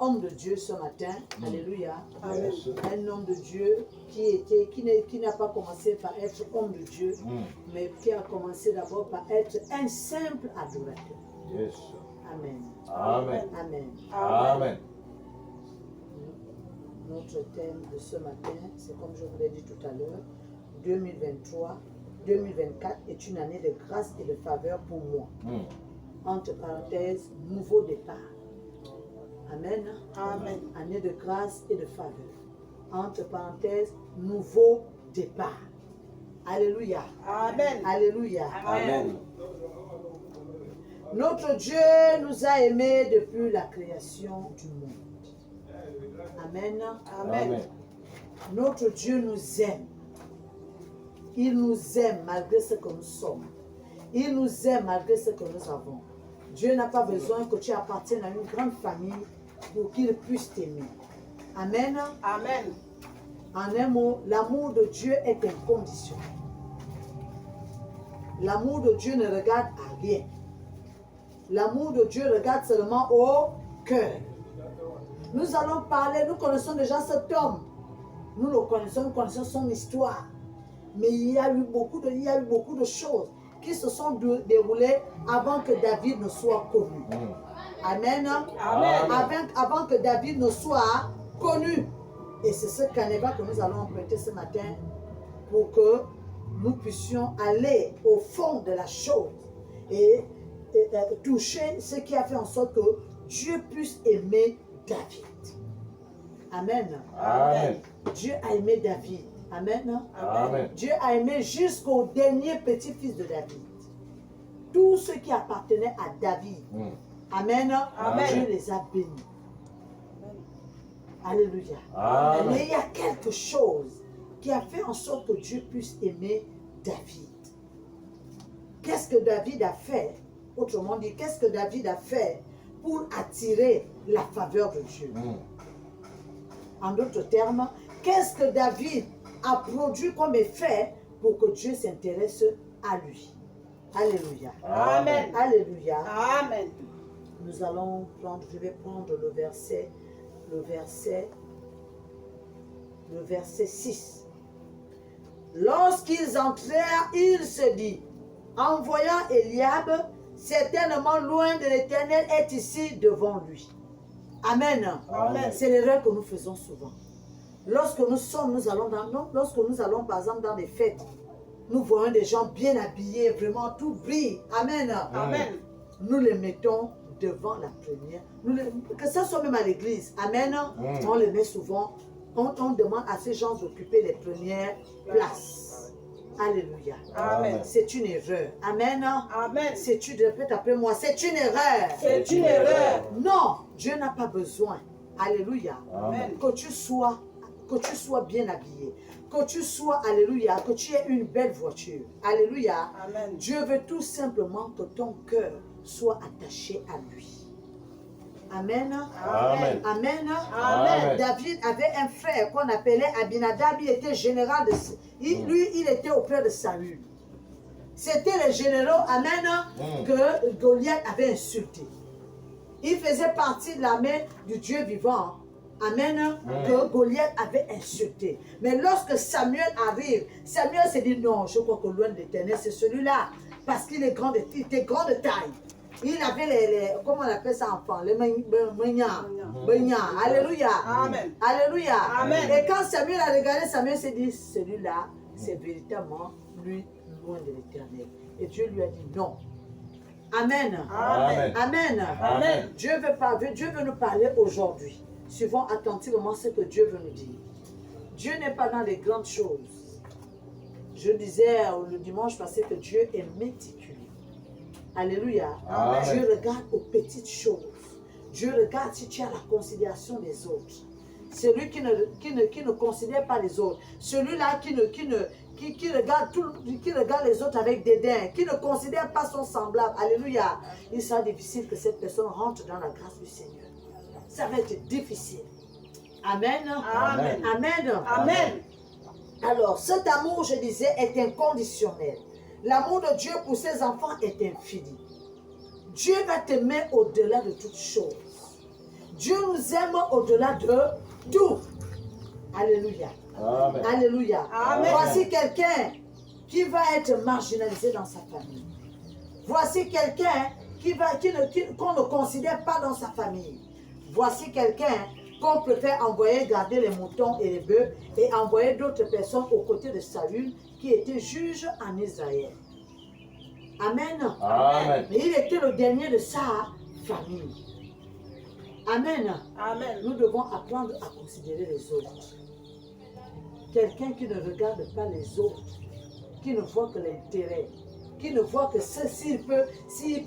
homme de Dieu ce matin. Alléluia. Amen. Un homme de Dieu qui n'a pas commencé par être homme de Dieu, mais qui a commencé d'abord par être un simple adorateur. Yes. Amen. Amen. Amen. Amen. Notre thème de ce matin, c'est comme je vous l'ai dit tout à l'heure, 2024 est une année de grâce et de faveur pour moi. Entre parenthèses, nouveau départ. Amen. Amen. Année de grâce et de faveur. Entre parenthèses, nouveau départ. Alléluia. Amen. Alléluia. Amen. Notre Dieu nous a aimés depuis la création du monde. Amen. Amen. Notre Dieu nous aime. Il nous aime malgré ce que nous sommes. Il nous aime malgré ce que nous avons. Dieu n'a pas besoin que tu appartiennes à une grande famille pour qu'il puisse t'aimer. Amen. Amen. En un mot, l'amour de Dieu est inconditionnel. L'amour de Dieu ne regarde à rien. L'amour de Dieu regarde seulement au cœur. Nous allons parler, nous connaissons déjà cet homme. Nous le connaissons, nous connaissons son histoire. Mais il y a eu beaucoup de choses qui se sont déroulées avant que David ne soit connu. Amen. Amen. Avant que David ne soit connu. Et c'est ce canevas que nous allons emprunter ce matin pour que nous puissions aller au fond de la chose et toucher ce qui a fait en sorte que Dieu puisse aimer David. Amen. Amen. Dieu a aimé David. Amen. Amen. Dieu a aimé jusqu'au dernier petit-fils de David. Tout ce qui appartenait à David. Amen. Amen. Dieu les a bénis. Alléluia. Amen. Mais il y a quelque chose qui a fait en sorte que Dieu puisse aimer David. Qu'est-ce que David a fait? Autrement dit, qu'est-ce que David a fait pour attirer la faveur de Dieu? En d'autres termes, qu'est-ce que David a produit comme effet pour que Dieu s'intéresse à lui? Alléluia. Amen. Alléluia. Amen. Nous allons prendre, je vais prendre le verset 6. Lorsqu'ils entrèrent, il se dit, en voyant Eliab, certainement loin de l'Éternel est ici devant lui. Amen. Amen. C'est l'erreur que nous faisons souvent. Lorsque nous allons par exemple dans des fêtes, nous voyons des gens bien habillés, vraiment tout brille. Amen. Amen. Nous les mettons devant la première. Que ce soit même à l'église. Amen. On les met souvent. On demande à ces gens d'occuper les premières places. Alléluia. Amen. C'est une erreur. Amen. Amen. Répète après moi, c'est une erreur. C'est une erreur. Non, Dieu n'a pas besoin. Alléluia. Amen. Que tu sois bien habillé. Que tu sois, alléluia, que tu aies une belle voiture. Alléluia. Amen. Dieu veut tout simplement que ton cœur soit attaché à lui. Amen. Amen. Amen. Amen. David avait un frère qu'on appelait Abinadab. Il était général de... Lui, il était auprès de Saül. C'était les généraux, amen, que Goliath avait insulté. Il faisait partie de l'armée du Dieu vivant. Amen. Que Goliath avait insulté. Mais lorsque Samuel arrive, Samuel s'est dit non, je crois que loin de l'Éternel, c'est celui-là. Parce qu'il est grand, il était grand de taille. Il avait les comment on appelle ça enfant, les Alléluia. Amen. Alléluia. Amen. Et quand Samuel a regardé, Samuel s'est dit, celui-là, c'est véritablement lui, loin de l'Éternel. Et Dieu lui a dit non. Amen. Amen. Amen. Amen. Dieu veut nous parler aujourd'hui. Suivons attentivement ce que Dieu veut nous dire. Dieu n'est pas dans les grandes choses. Je disais le dimanche passé que Dieu est méticuleux. Alléluia. Amen. Dieu regarde aux petites choses. Dieu regarde si tu as la considération des autres. Celui qui ne considère pas les autres. Celui-là qui regarde les autres avec dédain, qui ne considère pas son semblable. Alléluia. Il sera difficile que cette personne rentre dans la grâce du Seigneur. Ça va être difficile. Amen. Amen. Amen. Amen. Alors, cet amour, je disais, est inconditionnel. L'amour de Dieu pour ses enfants est infini. Dieu va t'aimer au-delà de toutes choses. Dieu nous aime au-delà de tout. Alléluia. Amen. Alléluia. Amen. Voici quelqu'un qui va être marginalisé dans sa famille. Voici quelqu'un qu'on ne considère pas dans sa famille. Voici quelqu'un qu'on préfère envoyer garder les moutons et les bœufs et envoyer d'autres personnes aux côtés de Saül qui était juge en Israël. Amen. Amen. Mais il était le dernier de sa famille. Amen. Amen. Nous devons apprendre à considérer les autres. Quelqu'un qui ne regarde pas les autres, qui ne voit que l'intérêt, qui ne voit que s'il peut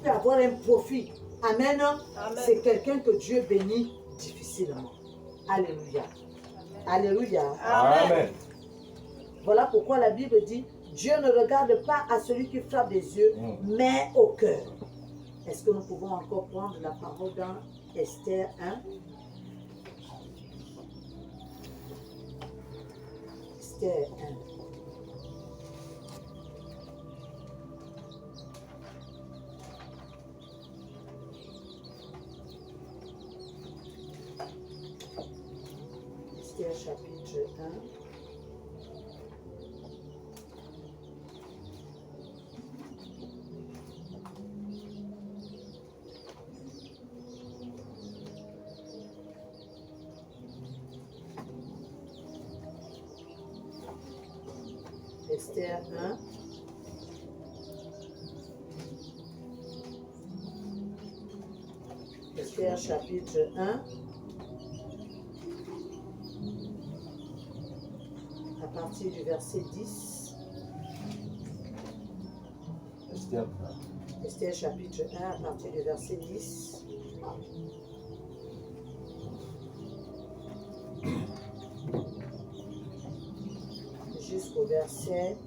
avoir un profit. Amen. Amen. C'est quelqu'un que Dieu bénit difficilement. Alléluia. Alléluia. Amen. Voilà pourquoi la Bible dit, Dieu ne regarde pas à celui qui frappe des yeux, mais au cœur. Est-ce que nous pouvons encore prendre la parole dans Esther 1? Esther 1. Esther chapitre 1. Esther 1. Esther chapitre 1. À partir du verset 10. Esther. Esther chapitre 1 à partir du verset 10. Jusqu'au verset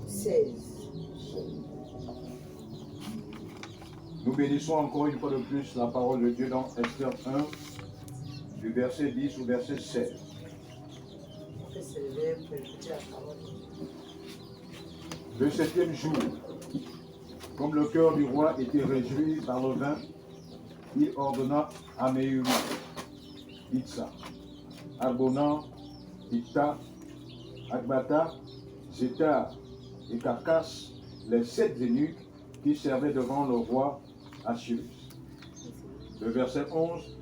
16. Nous bénissons encore une fois de plus la parole de Dieu dans Esther 1, du verset 10 au verset 16. On peut se lever pour écouter la parole. Le 7e jour, comme le cœur du roi était réjoui par le vin, il ordonna à Méhuli, Itsa, Arbona, Ita, Agbata, Zétar et Carcasse, les 7 eunuques qui servaient devant le roi Assyrus. Le verset 11,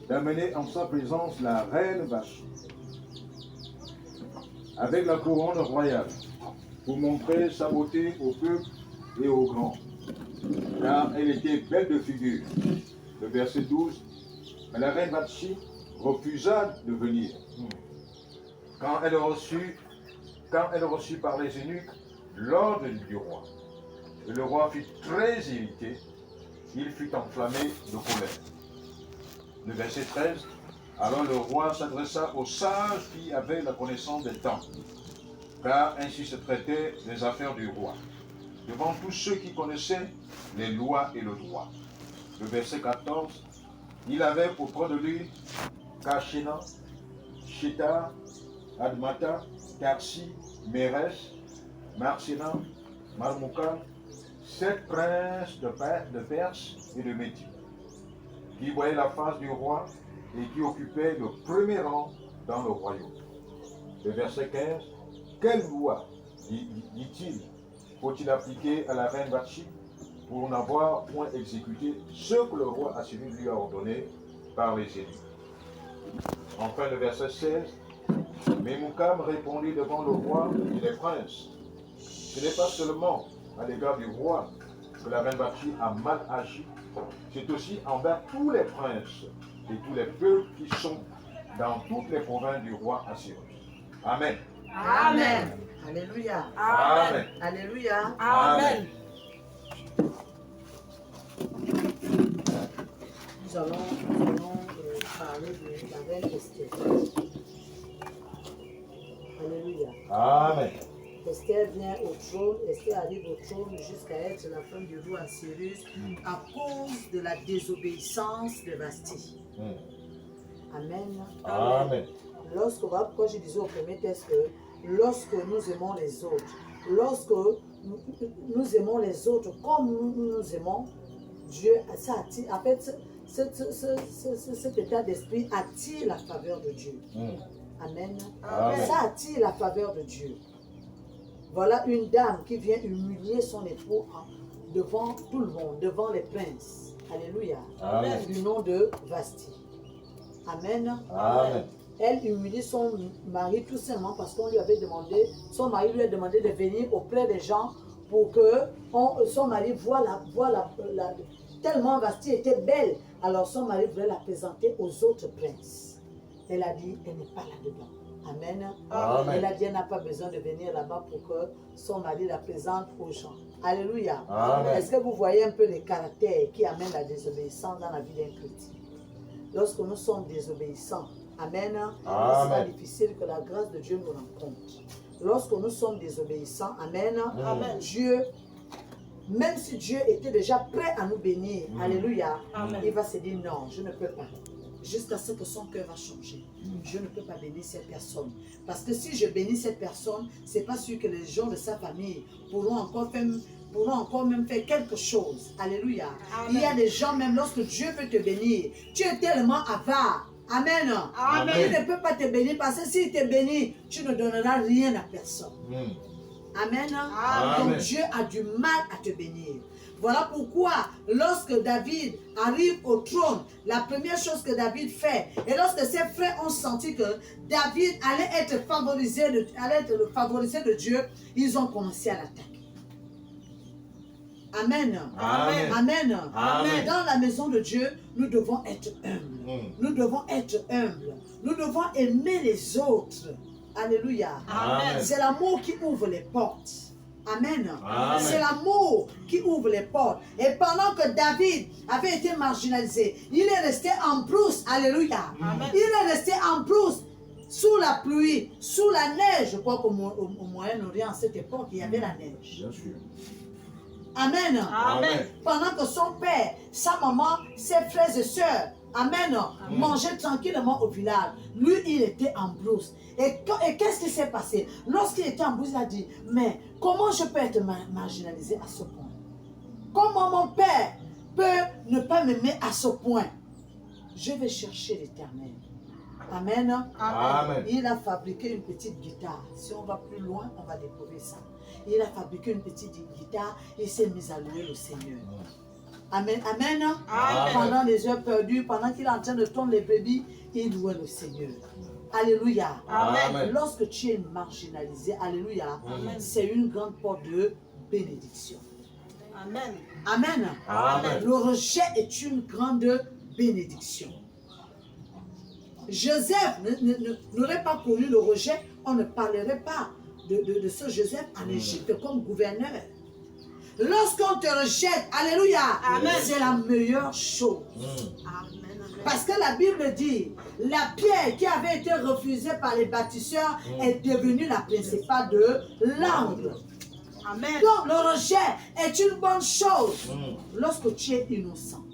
d'amener en sa présence la reine Vashti, avec la couronne royale, pour montrer sa beauté au peuple et aux grands, car elle était belle de figure. Le verset 12, mais la reine Vashti refusa de venir. Quand elle reçut par les eunuques l'ordre du roi. Et le roi fut très irrité, il fut enflammé de colère. Le verset 13, alors le roi s'adressa aux sages qui avaient la connaissance des temps, car ainsi se traitaient les affaires du roi, devant tous ceux qui connaissaient les lois et le droit. Le verset 14, il avait auprès de lui Kachena, Sheta, Admata, Karsi, Méres, Marséna, Marmouka, 7 princes de Perse et de Médie, qui voyaient la face du roi et qui occupaient le premier rang dans le royaume. Le verset 15, quelle loi, dit-il, faut-il appliquer à la reine Vashti pour n'avoir point exécuté ce que le roi Assyrien lui a ordonné par les élus? Enfin, le verset 16, Memoukam répondit devant le roi et les princes, ce n'est pas seulement à l'égard du roi que la reine Vashti a mal agi, c'est aussi envers tous les princes et tous les peuples qui sont dans toutes les provinces du roi Assyrien. Amen. Amen. Alléluia. Amen. Alléluia. Amen. Nous allons parler de la reine Esther. Alléluia. Amen. Esther vient au trône, Esther arrive au trône jusqu'à être la femme du roi Assyrus à cause de la désobéissance de Vashti. Amen. Amen. Pourquoi je disais au premier texte que lorsque nous aimons les autres, lorsque nous aimons les autres comme nous aimons, Dieu, ça cet état d'esprit attire la faveur de Dieu. Amen. Amen. Ça attire la faveur de Dieu. Voilà une dame qui vient humilier son époux devant tout le monde, devant les princes. Alléluia. Amen. Du nom de Vasti. Amen. Amen. Elle humilie son mari tout simplement parce qu'on lui avait demandé, son mari lui a demandé de venir auprès des gens pour que son mari voit tellement Vasti était belle. Alors son mari voulait la présenter aux autres princes. Elle a dit, elle n'est pas là-dedans. Amen. Amen. Elle a dit, elle n'a pas besoin de venir là-bas pour que son mari la présente aux gens. Alléluia. Amen. Est-ce que vous voyez un peu les caractères qui amènent la désobéissance dans la vie d'un chrétien? Lorsque nous sommes désobéissants, Amen, il sera difficile que la grâce de Dieu nous rencontre. Lorsque nous sommes désobéissants, Amen, Dieu, même si Dieu était déjà prêt à nous bénir, Alléluia, il va se dire non, je ne peux pas. Jusqu'à ce que son cœur va changer. Je ne peux pas bénir cette personne. Parce que si je bénis cette personne, c'est pas sûr que les gens de sa famille pourront encore même faire quelque chose. Alléluia. Amen. Il y a des gens, même lorsque Dieu veut te bénir, tu es tellement avare. Amen. Amen. Il ne peut pas te bénir parce que s'il te bénit, tu ne donneras rien à personne. Amen. Amen. Donc Dieu a du mal à te bénir. Voilà pourquoi, lorsque David arrive au trône, la première chose que David fait, et lorsque ses frères ont senti que David allait être le favorisé de Dieu, ils ont commencé à l'attaquer. Amen. Amen. Amen. Amen. Dans la maison de Dieu, nous devons être humbles. Nous devons être humbles. Nous devons aimer les autres. Alléluia. Amen. C'est l'amour qui ouvre les portes. Amen. Amen. C'est l'amour qui ouvre les portes. Et pendant que David avait été marginalisé, il est resté en brousse. Alléluia. Amen. Il est resté en brousse. Sous la pluie, sous la neige. Je crois qu'au Moyen-Orient, à cette époque, il y avait la neige. Bien sûr. Amen. Amen. Pendant que son père, sa maman, ses frères et sœurs, Amen, mangeaient tranquillement au village. Lui, il était en brousse. Et qu'est-ce qui s'est passé? Lorsqu'il était en brousse, il a dit, mais comment je peux être marginalisé à ce point? Comment mon père peut ne pas m'aimer à ce point? Je vais chercher l'Éternel. Amen. Amen. Il a fabriqué une petite guitare. Si on va plus loin, on va découvrir ça. Il a fabriqué une petite guitare et s'est mis à louer le Seigneur. Amen. Amen. Amen. Pendant les heures perdues, pendant qu'il est en train de tondre les brebis, il louait le Seigneur. Alléluia. Amen. Lorsque tu es marginalisé, alléluia, Amen. c'est une grande porte de bénédiction. Amen. Amen. Amen. Le rejet est une grande bénédiction. Joseph n'aurait pas connu le rejet, on ne parlerait pas de ce Joseph en Égypte comme gouverneur. Lorsqu'on te rejette, alléluia, Amen. c'est la meilleure chose. Amen. Parce que la Bible dit, la pierre qui avait été refusée par les bâtisseurs est devenue la principale de l'angle. Amen. Donc le rejet est une bonne chose lorsque tu es innocent.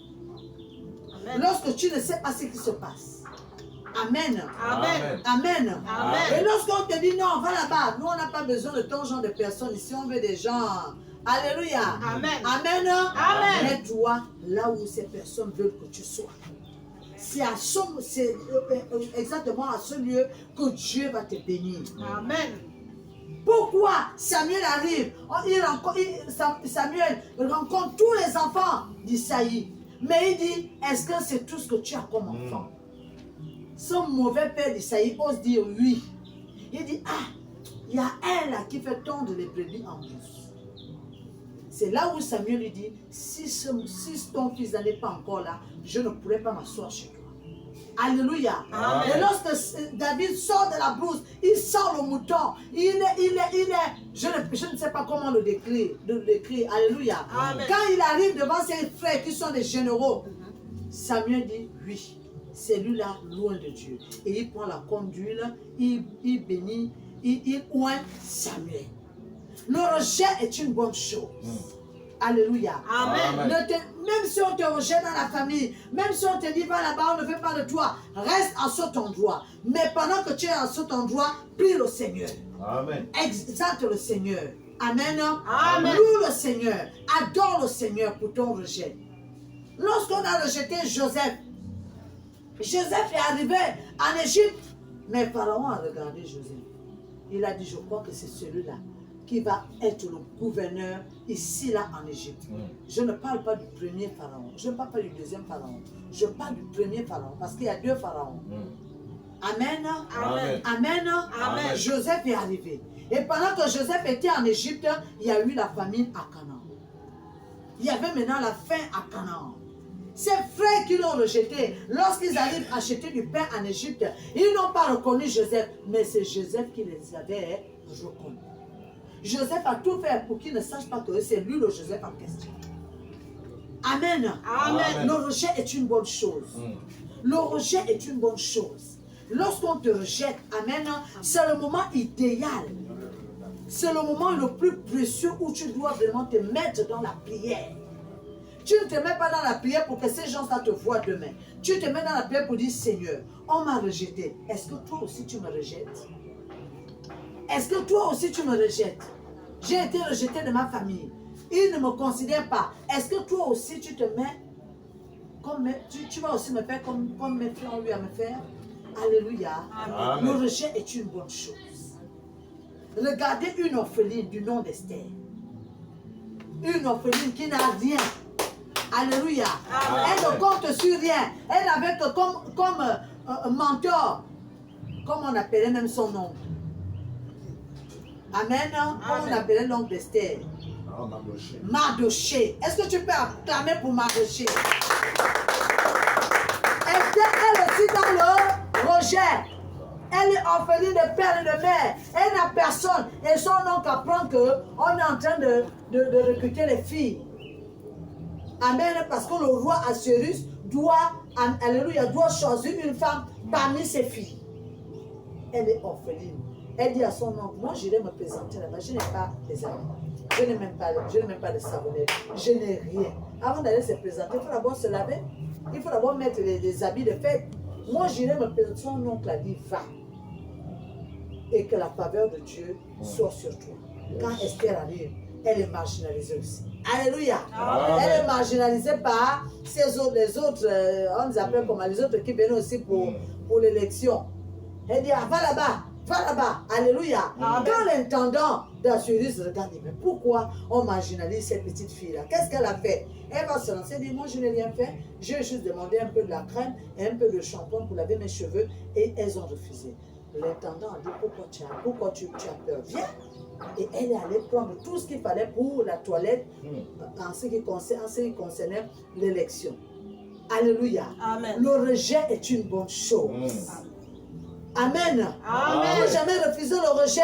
Amen. Lorsque tu ne sais pas ce qui se passe. Amen. Amen. Amen. Amen. Et lorsqu'on te dit non, va là-bas, nous on n'a pas besoin de ton genre de personnes. Ici on veut des gens. Alléluia. Amen. Amen. Amen. Mets-toi là où ces personnes veulent que tu sois. C'est exactement à ce lieu que Dieu va te bénir. Amen. Pourquoi Samuel arrive? Samuel rencontre tous les enfants d'Isaïe. Mais il dit, est-ce que c'est tout ce que tu as comme enfant? Son mauvais père d'Isaïe ose dire oui. Il dit, ah, il y a un là qui fait tondre les brebis en brousse. C'est là où Samuel lui dit, si ton fils n'est pas encore là, je ne pourrai pas m'asseoir chez toi. Alléluia. Amen. Et lorsque David sort de la brousse, il sort le mouton. Je ne sais pas comment le décrire. Alléluia. Amen. Quand il arrive devant ses frères qui sont des généraux, Samuel dit oui. C'est lui-là loin de Dieu. Et il prend la conduite, il bénit, il oint Samuel. Le rejet est une bonne chose. Alléluia. Amen. Même si on te rejette dans la famille, même si on te dit va là-bas, on ne veut pas de toi, reste à cet endroit. Mais pendant que tu es à cet endroit, prie le Seigneur. Amen. Exalte le Seigneur. Amen. Amen. Loue le Seigneur. Adore le Seigneur pour ton rejet. Lorsqu'on a rejeté Joseph, Joseph est arrivé en Égypte. Mais Pharaon a regardé Joseph. Il a dit, je crois que c'est celui-là qui va être le gouverneur ici, là, en Égypte. Je ne parle pas du premier pharaon. Je ne parle pas du deuxième pharaon. Je parle du premier pharaon. Parce qu'il y a 2 pharaons. Amen. Amen. Amen. Amen. Joseph est arrivé. Et pendant que Joseph était en Égypte, il y a eu la famine à Canaan. Il y avait maintenant la faim à Canaan. Ses frères qui l'ont rejeté, lorsqu'ils arrivent acheter du pain en Égypte, ils n'ont pas reconnu Joseph, mais c'est Joseph qui les avait reconnus. Joseph a tout fait pour qu'ils ne sachent pas que c'est lui le Joseph en question. Amen. Amen. Le rejet est une bonne chose. Le rejet est une bonne chose. Lorsqu'on te rejette, amen, c'est le moment idéal. C'est le moment le plus précieux où tu dois vraiment te mettre dans la prière. Tu ne te mets pas dans la prière pour que ces gens-là te voient demain. Tu te mets dans la prière pour dire, Seigneur, on m'a rejeté. Est-ce que toi aussi tu me rejettes? Est-ce que toi aussi tu me rejettes? J'ai été rejeté de ma famille. Ils ne me considèrent pas. Est-ce que toi aussi tu te mets comme tu vas aussi me faire comme mes frères ont eu à me faire? Alléluia. Amen. Le rejet est une bonne chose. Regardez une orpheline du nom d'Esther. Une orpheline qui n'a rien. Alléluia. Amen. Elle ne compte sur rien. Elle avait que comme mentor, comme on appelait même son nom. Amen. Comme on appelait l'oncle d'Esther. Mardoché. Est-ce que tu peux acclamer pour Mardoché? Esther, elle aussi dans le rejet. Elle est orpheline de père et de mère. Elle n'a personne. Et son oncle apprend qu'on est en train de recruter les filles. Amen. Parce que le roi Assuérus doit choisir une femme parmi ses filles. Elle est orpheline. Elle dit à son oncle, moi j'irai me présenter là-bas. Je n'ai pas des amis. Je n'ai même pas de savonnette. Je n'ai rien. Avant d'aller se présenter, il faut d'abord se laver. Il faut d'abord mettre les habits de fête. Moi j'irai me présenter. Son oncle a dit, va. Et que la faveur de Dieu soit sur toi. Quand Esther arrive, elle est marginalisée aussi. Alléluia. Amen. Elle est marginalisée par les autres, on les appelle comme les autres qui viennent aussi pour l'élection. Elle dit, ah, va là-bas, va là-bas. Alléluia. Amen. Quand l'intendant d'Assuérus regarde, mais pourquoi on marginalise cette petite fille-là? Qu'est-ce qu'elle a fait? Elle va se lancer, elle dit, moi je n'ai rien fait. J'ai juste demandé un peu de la crème et un peu de shampoing pour laver mes cheveux et elles ont refusé. L'intendant a dit, pourquoi tu as peur? Viens. Et elle est allée prendre tout ce qu'il fallait pour la toilette en ce qui concernait l'élection. Alléluia. Amen. Le rejet est une bonne chose. Amen. Amen. Il ne faut jamais refuser le rejet.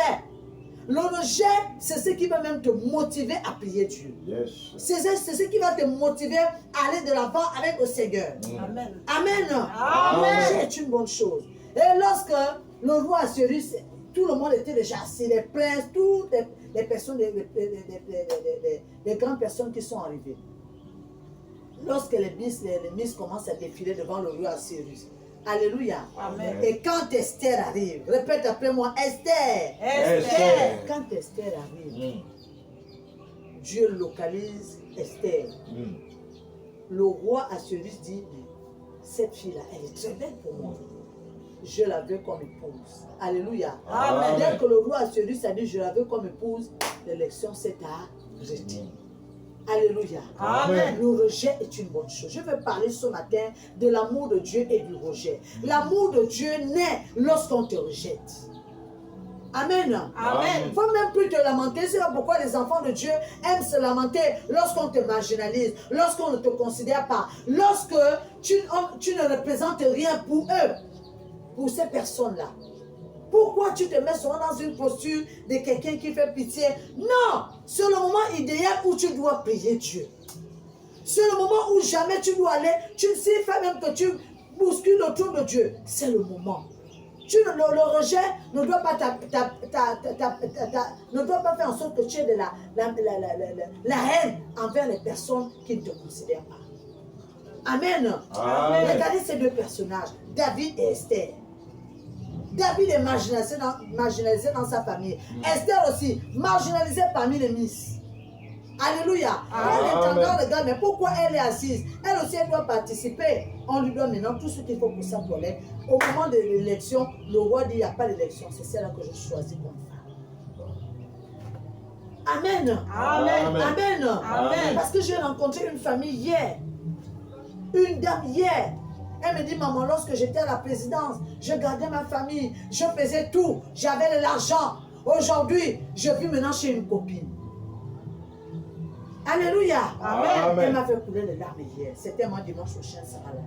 Le rejet, c'est ce qui va même te motiver à prier Dieu. Yes. C'est ce qui va te motiver à aller de l'avant avec le Seigneur. Amen. Amen. Amen. Le rejet est une bonne chose. Et lorsque le roi Assuérus, tout le monde était déjà assis, les princes, toutes les personnes, les grandes personnes qui sont arrivées. Lorsque les miss commencent à défiler devant le roi Assuérus. Alléluia. Amen. Et quand Esther arrive, répète après moi, Esther. Esther. Quand Esther arrive, Dieu localise Esther. Le roi Assuérus dit, cette fille-là, elle est très belle pour moi. Je la veux comme épouse. Alléluia. Amen. Dès que le roi Assuérus a dit, je la veux comme épouse, l'élection s'est arrêtée. Alléluia. Amen. Le rejet est une bonne chose. Je veux parler ce matin de l'amour de Dieu et du rejet. L'amour de Dieu naît lorsqu'on te rejette. Amen. Amen. Il ne faut même plus te lamenter. C'est pourquoi les enfants de Dieu aiment se lamenter lorsqu'on te marginalise, lorsqu'on ne te considère pas, lorsque tu ne représentes rien pour eux, pour ces personnes-là. Pourquoi tu te mets souvent dans une posture de quelqu'un qui fait pitié? Non, c'est le moment idéal où tu dois prier Dieu. C'est le moment où jamais tu dois aller, tu ne sais pas même que tu bouscules autour de Dieu. C'est le moment. Le rejet ne doit pas ne doit pas faire en sorte que tu aies de la haine envers les personnes qui ne te considèrent pas. Amen. Amen. Regardez ces deux personnages, David et Esther. David est marginalisé dans sa famille. Esther aussi, marginalisée parmi les miss. Alléluia. Elle est encore le gars, mais pourquoi elle est assise? Elle aussi, elle doit participer. On lui donne maintenant tout ce qu'il faut pour sa toilette. Au moment de l'élection, le roi dit, il n'y a pas d'élection. C'est celle-là que je choisis comme femme. Amen. Amen. Amen. Amen. Parce que j'ai rencontré une famille hier. Une dame hier. Elle me dit, maman, lorsque j'étais à la présidence, je gardais ma famille, je faisais tout, j'avais de l'argent. Aujourd'hui, je vis maintenant chez une copine. Alléluia. Amen. Elle m'a fait couler les larmes hier. C'était mon dimanche prochain, ça va là.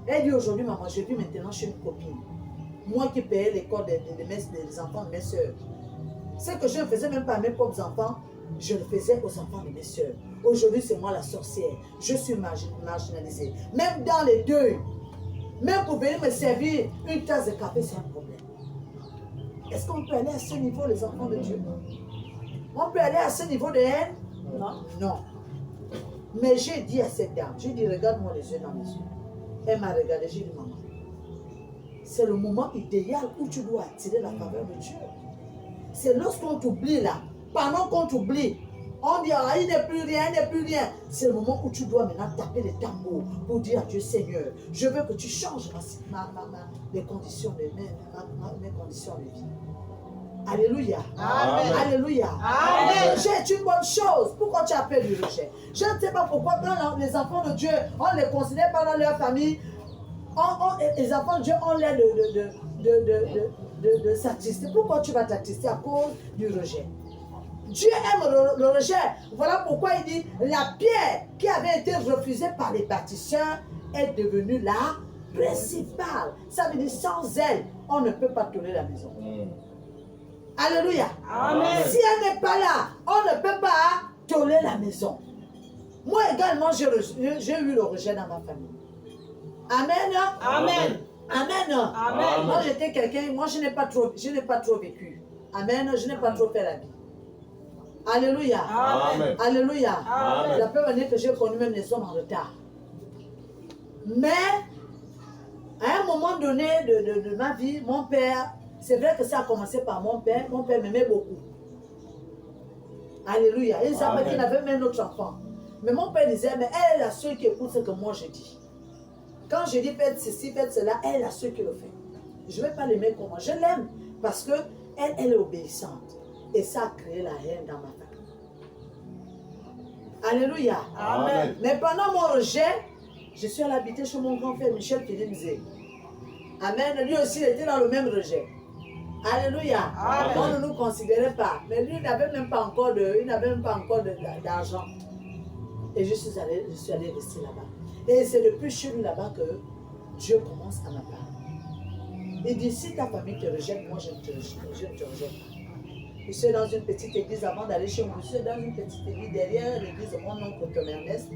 Elle dit aujourd'hui, maman, je vis maintenant chez une copine. Moi qui payais l'école des enfants de mes soeurs. Ce que je ne faisais même pas à mes propres enfants, je le faisais aux enfants de mes soeurs. Aujourd'hui, c'est moi la sorcière. Je suis marginalisée. Même dans les deuils, même pour venir me servir une tasse de café, c'est un problème. Est-ce qu'on peut aller à ce niveau, les enfants de Dieu? On peut aller à ce niveau de haine? Non. Non. Mais j'ai dit à cette dame, j'ai dit, regarde-moi les yeux dans les yeux. Elle m'a regardé, j'ai dit, maman, c'est le moment idéal où tu dois attirer la faveur de Dieu. C'est lorsqu'on t'oublie là, pendant qu'on t'oublie, on dit, ah, il n'est plus rien, il n'est plus rien. C'est le moment où tu dois maintenant taper les tambours pour dire à Dieu, Seigneur, je veux que tu changes les conditions de mes conditions de vie. Alléluia. Amen. Alléluia. Amen. Le rejet est une bonne chose. Pourquoi tu appelles le rejet? Je ne sais pas pourquoi quand les enfants de Dieu, on ne les considère pas dans leur famille. Les enfants de Dieu ont l'air de s'attrister. Pourquoi tu vas t'attrister à cause du rejet? Dieu aime le rejet. Voilà pourquoi il dit, la pierre qui avait été refusée par les bâtisseurs est devenue la principale. Ça veut dire sans elle, on ne peut pas tourner la maison. Alléluia. Amen. Si elle n'est pas là, on ne peut pas tourner la maison. Moi également, j'ai eu le rejet dans ma famille. Amen. Amen. Amen. Amen. Moi j'étais quelqu'un, moi je n'ai pas trop vécu. Amen. Je n'ai pas trop fait la vie. Alléluia. Amen. Alléluia. Amen. La peur venir que j'ai connu même les hommes en retard. Mais à un moment donné de ma vie, mon père, c'est vrai que ça a commencé par mon père m'aimait beaucoup. Alléluia. Il savait qu'il avait même notre enfant. Mais mon père disait, mais elle est la seule qui écoute ce que moi je dis. Quand je dis faites ceci, faites cela, elle est la seule qui le fait. Je ne vais pas l'aimer comme moi. Je l'aime parce qu'elle est obéissante. Et ça a créé la haine dans ma famille. Alléluia. Amen. Mais pendant mon rejet, je suis allée habiter chez mon grand-père Michel Philippe. Amen. Lui aussi, il était dans le même rejet. Alléluia. Amen. On ne nous considérait pas. Mais lui, il n'avait même pas encore d'argent. Et je suis allée rester là-bas. Et c'est depuis chez lui là-bas que Dieu commence à me parler. Il dit, si ta famille te rejette, moi je ne te rejette pas. Je suis dans une petite église avant d'aller chez moi. Je suis dans une petite église derrière l'église de mon oncle Tom Ernest.